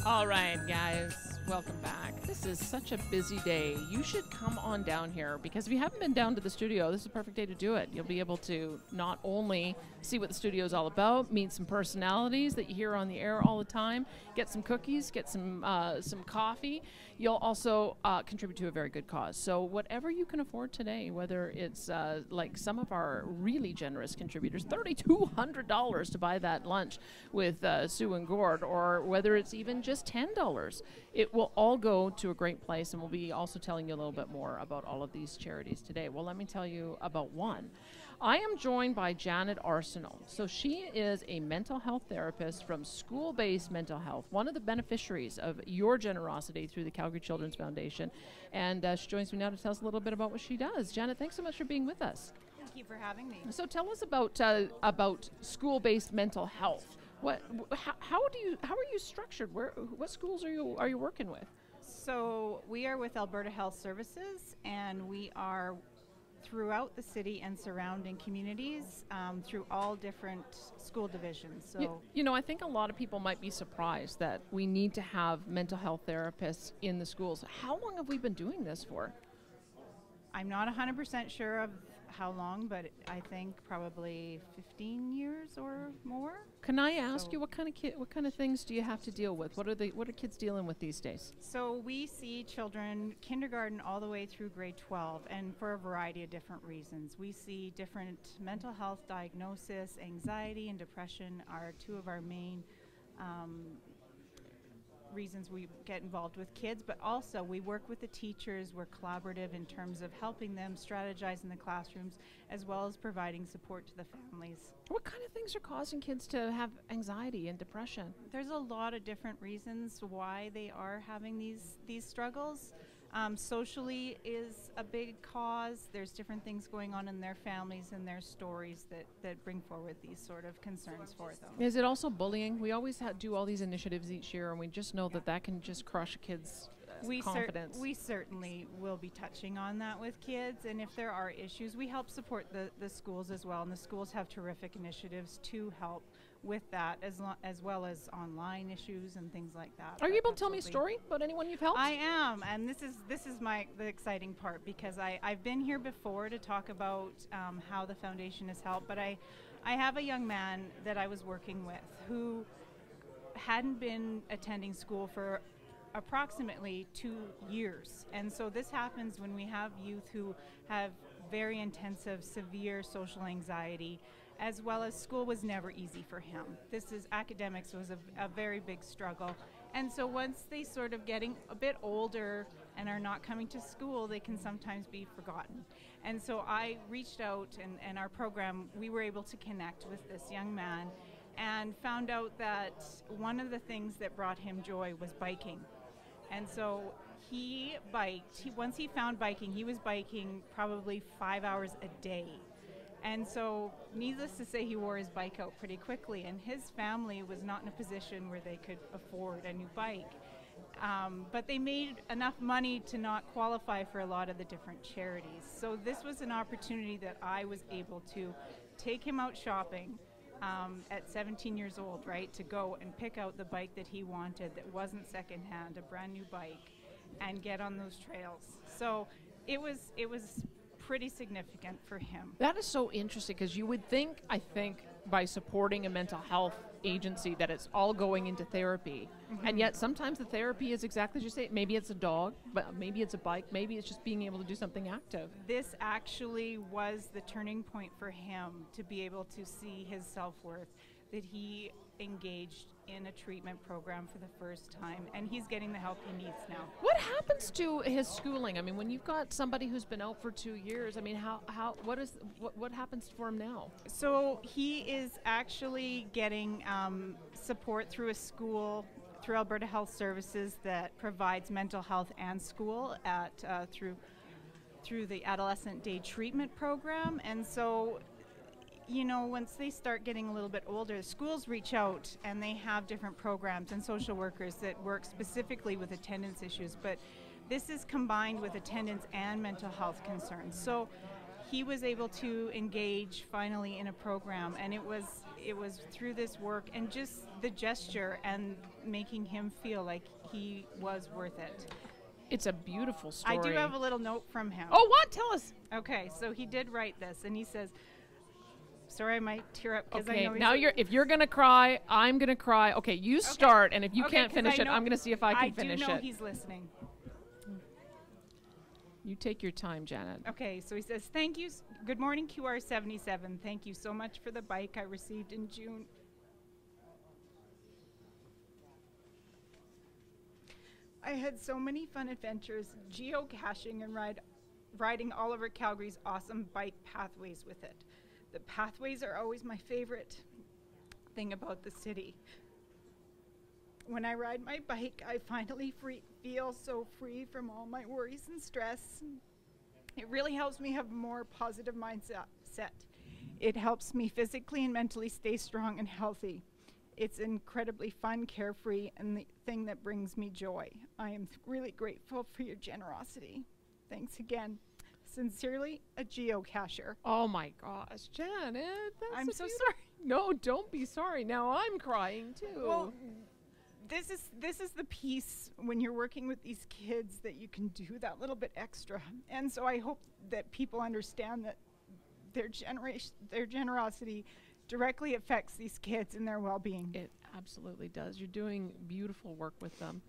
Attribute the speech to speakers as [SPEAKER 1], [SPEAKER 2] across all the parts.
[SPEAKER 1] All right, guys, welcome back. This is such a busy day. You should come on down here because if you haven't been down to the studio, this is a perfect day to do it. You'll be able to not only see what the studio is all about, meet some personalities that you hear on the air all the time, get some cookies, get some coffee. You'll also contribute to a very good cause. So whatever you can afford today, whether it's like some of our really generous contributors, $3,200 to buy that lunch with Sue and Gord, or whether it's even just $10, it will all go to a great place, and we'll be also telling you a little bit more about all of these charities today. Well, let me tell you about one. I am joined by Janet Arsenault. So she is a mental health therapist from School-Based Mental Health, one of the beneficiaries of your generosity through the Calgary Children's Foundation. And she joins me now to tell us a little bit about what she does. Janet, thanks so much for being with us.
[SPEAKER 2] Thank you for having me.
[SPEAKER 1] So tell us about School-Based Mental Health. How are you structured? What schools are you working with?
[SPEAKER 2] So we are with Alberta Health Services, and we are throughout the city and surrounding communities through all different school divisions. So
[SPEAKER 1] you know, I think a lot of people might be surprised that we need to have mental health therapists in the schools. How long have we been doing this for?
[SPEAKER 2] I'm not 100% sure of how long, but I think probably 15 years or more.
[SPEAKER 1] Can I ask you what kind of things do you have to deal with? What are kids dealing with these days?
[SPEAKER 2] So we see children kindergarten all the way through grade 12, and for a variety of different reasons. We see different mental health diagnosis. Anxiety and depression are two of our main reasons we get involved with kids, but also we work with the teachers. We're collaborative in terms of helping them strategize in the classrooms, as well as providing support to the families.
[SPEAKER 1] What kind of things are causing kids to have anxiety and depression?
[SPEAKER 2] There's a lot of different reasons why they are having these struggles. Socially is a big cause. There's different things going on in their families and their stories that bring forward these sort of concerns for them.
[SPEAKER 1] Is it also bullying? We always do all these initiatives each year, and we just know that can just crush a kid's confidence.
[SPEAKER 2] We certainly will be touching on that with kids, and if there are issues, we help support the schools as well, and the schools have terrific initiatives to help with that, as well as online issues and things like that.
[SPEAKER 1] Are you able to tell me a story about anyone you've helped?
[SPEAKER 2] I am, and this is the exciting part, because I've been here before to talk about how the foundation has helped, but I have a young man that I was working with who hadn't been attending school for approximately 2 years. And so this happens when we have youth who have very intensive, severe social anxiety, as well as school was never easy for him. Academics was a very big struggle. And so once they sort of getting a bit older and are not coming to school, they can sometimes be forgotten. And so I reached out, and our program, we were able to connect with this young man and found out that one of the things that brought him joy was biking. And so he biked. Once he found biking, he was biking probably 5 hours a day. And so, needless to say, he wore his bike out pretty quickly, and his family was not in a position where they could afford a new bike. But they made enough money to not qualify for a lot of the different charities. So this was an opportunity that I was able to take him out shopping at 17 years old, right, to go and pick out the bike that he wanted that wasn't secondhand, a brand new bike, and get on those trails. So it was pretty significant for him.
[SPEAKER 1] That is so interesting, because you would think, I think, by supporting a mental health agency that it's all going into therapy. Mm-hmm. And yet sometimes the therapy is exactly as you say. Maybe it's a dog, but maybe it's a bike, maybe it's just being able to do something active.
[SPEAKER 2] This actually was the turning point for him to be able to see his self-worth, that he engaged in a treatment program for the first time, and he's getting the help he needs now.
[SPEAKER 1] What happens to his schooling? I mean, when you've got somebody who's been out for 2 years, I mean, what happens for him now?
[SPEAKER 2] So he is actually getting support through a school, through Alberta Health Services, that provides mental health and school through the Adolescent Day Treatment Program. And so, you know, once they start getting a little bit older, schools reach out and they have different programs and social workers that work specifically with attendance issues, but this is combined with attendance and mental health concerns. So he was able to engage finally in a program, and it was it was through this work and just the gesture and making him feel like he was worth it.
[SPEAKER 1] It's a beautiful story.
[SPEAKER 2] I do have a little note from him.
[SPEAKER 1] Oh, what? Tell us.
[SPEAKER 2] Okay, so he did write this, and he says, sorry, I might tear up because
[SPEAKER 1] Okay,
[SPEAKER 2] I know
[SPEAKER 1] now if you're going to cry, I'm going to cry. Okay, you start, and if you
[SPEAKER 2] Okay,
[SPEAKER 1] can't
[SPEAKER 2] 'cause
[SPEAKER 1] finish
[SPEAKER 2] I
[SPEAKER 1] it,
[SPEAKER 2] know-
[SPEAKER 1] I'm going to see if I can finish
[SPEAKER 2] I do know
[SPEAKER 1] it.
[SPEAKER 2] he's listening.
[SPEAKER 1] You take your time, Janet.
[SPEAKER 2] Okay, so he says, thank you. Good morning, QR77. Thank you so much for the bike I received in June. I had so many fun adventures, geocaching and riding all over Calgary's awesome bike pathways with it. The pathways are always my favorite thing about the city. When I ride my bike, I finally feel so free from all my worries and stress. It really helps me have a more positive mindset. It helps me physically and mentally stay strong and healthy. It's incredibly fun, carefree, and the thing that brings me joy. I am really grateful for your generosity. Thanks again. Sincerely, a geocacher.
[SPEAKER 1] Oh my gosh, Janet.
[SPEAKER 2] I'm so sorry.
[SPEAKER 1] No, don't be sorry. Now I'm crying too.
[SPEAKER 2] Well, this is the piece when you're working with these kids that you can do that little bit extra. And so I hope that people understand that their generosity directly affects these kids and their well-being.
[SPEAKER 1] It absolutely does. You're doing beautiful work with them.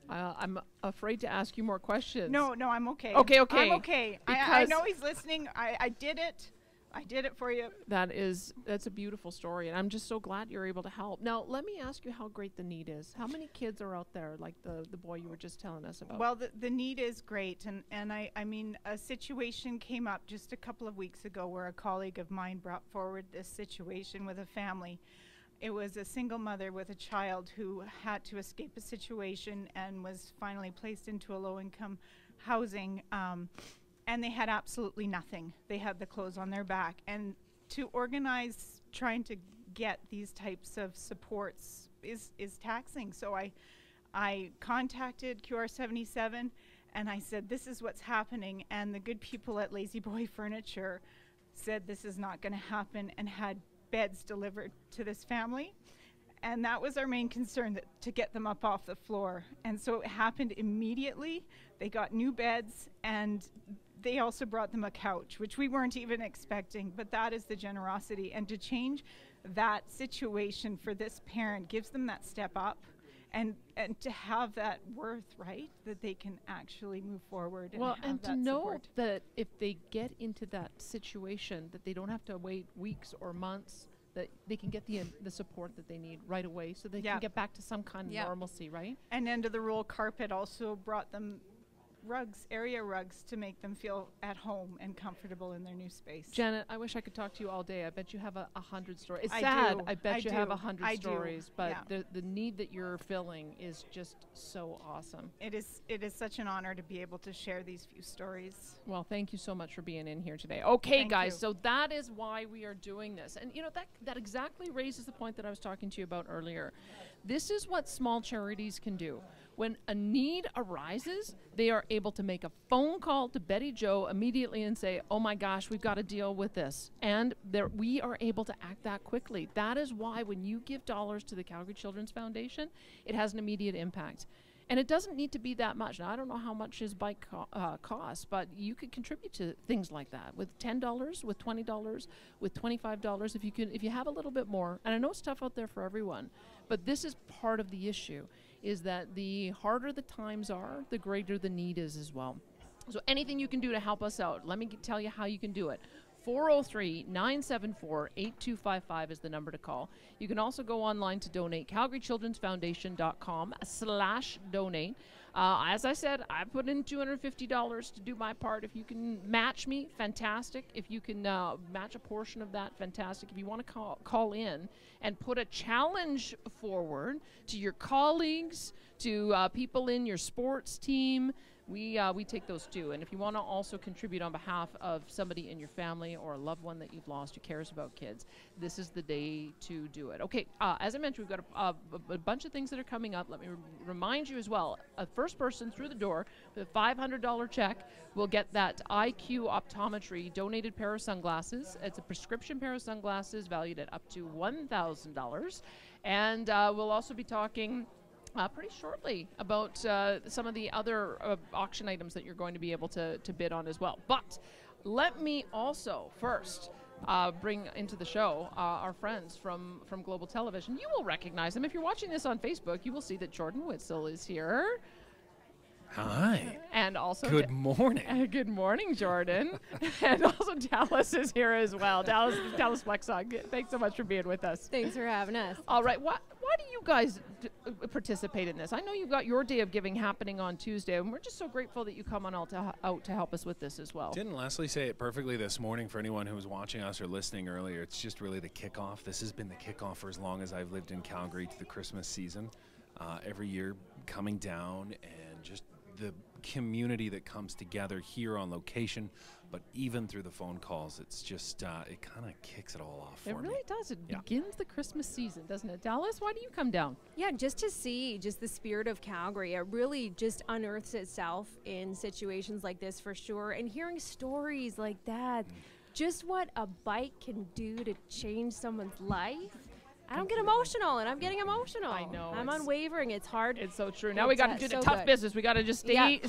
[SPEAKER 1] I'm afraid to ask you more questions.
[SPEAKER 2] No, I'm okay.
[SPEAKER 1] Okay.
[SPEAKER 2] I'm okay. I know he's listening. I did it. I did it for you.
[SPEAKER 1] That's a beautiful story, and I'm just so glad you're able to help. Now, let me ask you how great the need is. How many kids are out there, like the boy you were just telling us about?
[SPEAKER 2] Well, the need is great, and I mean, a situation came up just a couple of weeks ago where a colleague of mine brought forward this situation with a family. It was a single mother with a child who had to escape a situation and was finally placed into a low-income housing. And they had absolutely nothing. They had the clothes on their back. And to organize trying to get these types of supports is taxing. So I contacted QR77 and I said, this is what's happening. And the good people at Lazy Boy Furniture said this is not going to happen and had beds delivered to this family. And that was our main concern, to get them up off the floor. And so it happened immediately. They got new beds, and they also brought them a couch, which we weren't even expecting, but that is the generosity. And to change that situation for this parent gives them that step up and to have that worth, right, that they can actually move forward and have
[SPEAKER 1] and
[SPEAKER 2] that
[SPEAKER 1] to know
[SPEAKER 2] support.
[SPEAKER 1] that if they get into that situation, that they don't have to wait weeks or months, that they can get the support that they need right away so they can get back to some kind of normalcy, right?
[SPEAKER 2] And End of the Roll Carpet also brought them rugs, area rugs, to make them feel at home and comfortable in their new space.
[SPEAKER 1] Janet, I wish I could talk to you all day. I bet you have 100 stories. It's
[SPEAKER 2] I
[SPEAKER 1] sad.
[SPEAKER 2] do.
[SPEAKER 1] I bet you have 100
[SPEAKER 2] I do.
[SPEAKER 1] stories, but
[SPEAKER 2] Yeah.
[SPEAKER 1] the need that you're filling is just so awesome.
[SPEAKER 2] It is such an honor to be able to share these few stories.
[SPEAKER 1] Well, thank you so much for being in here today. Okay,
[SPEAKER 2] Thank
[SPEAKER 1] guys,
[SPEAKER 2] you.
[SPEAKER 1] so that is why we are doing this. And, you know, that exactly raises the point that I was talking to you about earlier. This is what small charities can do. When a need arises, they are able to make a phone call to Betty Joe immediately and say, oh my gosh, we've got to deal with this. And we are able to act that quickly. That is why when you give dollars to the Calgary Children's Foundation, it has an immediate impact. And it doesn't need to be that much. Now, I don't know how much his bike costs, but you could contribute to things like that with $10, with $20, with $25 if you have a little bit more. And I know it's tough out there for everyone, but this is part of the issue, is that the harder the times are, the greater the need is as well. So anything you can do to help us out, let me tell you how you can do it. 403-974-8255 is the number to call. You can also go online to donate, calgarychildrensfoundation.com/donate. As I said, I put in $250 to do my part. If you can match me, fantastic. If you can match a portion of that, fantastic. If you want to call in and put a challenge forward to your colleagues, to people in your sports team, we take those too. And if you want to also contribute on behalf of somebody in your family or a loved one that you've lost who cares about kids, this is the day to do it. Okay, as I mentioned, we've got a bunch of things that are coming up. Let me remind you as well, a first person through the door with a $500 check will get that IQ Optometry donated pair of sunglasses. It's a prescription pair of sunglasses valued at up to $1,000. And we'll also be talking pretty shortly about some of the other auction items that you're going to be able to bid on as well. But let me also first bring into the show our friends from Global Television. You will recognize them. If you're watching this on Facebook, you will see that Jordan Witzel is here.
[SPEAKER 3] Hi.
[SPEAKER 1] And also
[SPEAKER 3] good morning.
[SPEAKER 1] Good morning, Jordan. And also Dallas is here as well. Dallas Flexog. Thanks so much for being with us.
[SPEAKER 4] Thanks for having us.
[SPEAKER 1] All right. Why do you guys participate in this? I know you've got your Day of Giving happening on Tuesday, and we're just so grateful that you come on out to help us with this as well.
[SPEAKER 3] Didn't Leslie say it perfectly this morning for anyone who was watching us or listening earlier? It's just really the kickoff. This has been the kickoff for as long as I've lived in Calgary to the Christmas season. Every year coming down and just the community that comes together here on location, but even through the phone calls, it's just, it kind of kicks it all off for me.
[SPEAKER 1] It really does. It begins the Christmas season, doesn't it? Dallas, why do you come down?
[SPEAKER 4] Yeah, just to see just the spirit of Calgary. It really just unearths itself in situations like this for sure. And hearing stories like that, just what a bike can do to change someone's life. I don't get emotional, and I'm getting emotional.
[SPEAKER 1] I know.
[SPEAKER 4] I'm unwavering. It's hard.
[SPEAKER 1] It's so true. Now we got to do the
[SPEAKER 4] so
[SPEAKER 1] tough
[SPEAKER 4] good.
[SPEAKER 1] business. We got to just stay,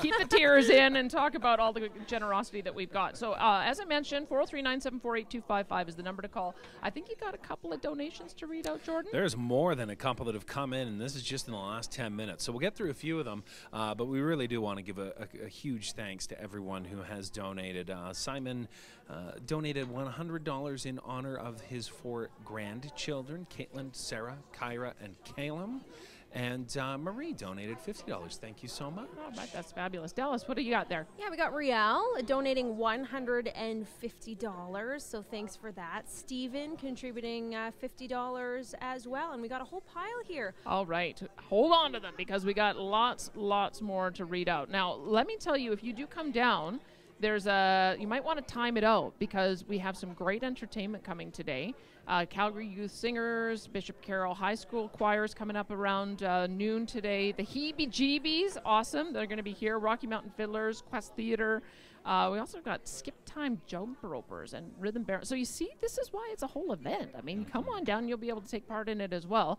[SPEAKER 1] keep the tears in and talk about all the generosity that we've got. So as I mentioned, 403-974-8255 is the number to call. I think you got a couple of donations to read out, Jordan?
[SPEAKER 3] There's more than a couple that have come in, and this is just in the last 10 minutes. So we'll get through a few of them, but we really do want to give a huge thanks to everyone who has donated. Simon donated $100 in honor of his 4 grandchildren, Caitlin, Sarah, Kyra, and Caleb. And Marie donated $50. Thank you so much.
[SPEAKER 1] Oh, that's fabulous. Dallas, what do you got there?
[SPEAKER 4] Yeah, we got Riel donating $150, so thanks for that. Steven contributing $50 as well, and we got a whole pile here.
[SPEAKER 1] All right. Hold on to them because we got lots more to read out. Now, let me tell you, if you do come down, you might want to time it out because we have some great entertainment coming today. Calgary Youth Singers, Bishop Carroll High School choirs coming up around noon today. The Heebie-Jeebies, awesome. They're going to be here. Rocky Mountain Fiddlers, Quest Theater. We also got Skip Time Jump Ropers and Rhythm Band. So you see, this is why it's a whole event. I mean, come on down. You'll be able to take part in it as well.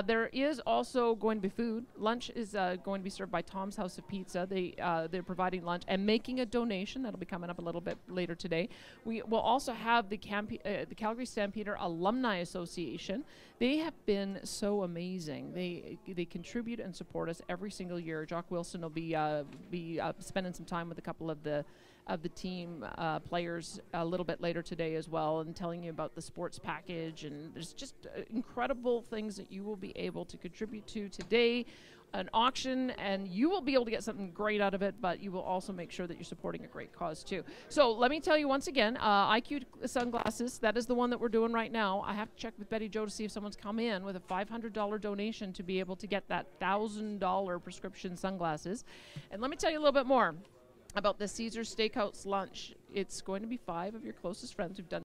[SPEAKER 1] There is also going to be food. Lunch is going to be served by Tom's House of Pizza. They're providing lunch and making a donation. That'll be coming up a little bit later today. We will also have the Calgary Stampeder Alumni Association. They have been so amazing. They contribute and support us every single year. Jock Wilson will be spending some time with a couple of the team players a little bit later today as well, and telling you about the sports package. And there's just incredible things that you will be able to contribute to today. An auction, and you will be able to get something great out of it, but you will also make sure that you're supporting a great cause too. So let me tell you once again, IQ sunglasses, that is the one that we're doing right now. I have to check with Betty Jo to see if someone's come in with a $500 donation to be able to get that $1,000 prescription sunglasses. And let me tell you a little bit more about the Caesar Steakhouse lunch. It's going to be 5 of your closest friends. We've done